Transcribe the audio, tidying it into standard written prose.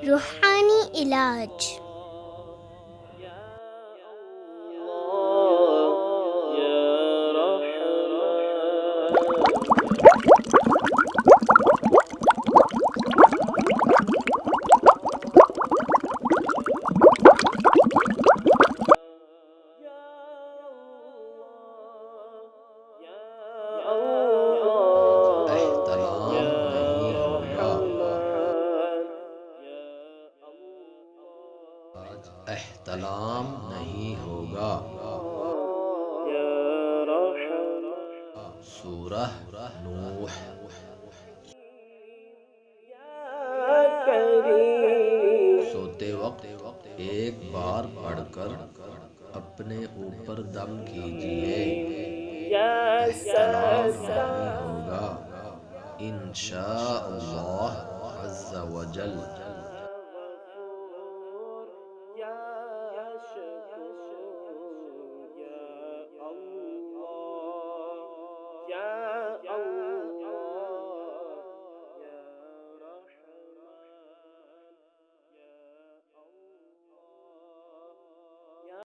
रूहानी इलाज। एहतलाम नहीं होगा। सूरह नूह। सोते वक्त एक बार पढ़कर अपने ऊपर दम कीजिए। एहतलाम नहीं होगा इंशाअल्लाह अज़्ज़ा वजल।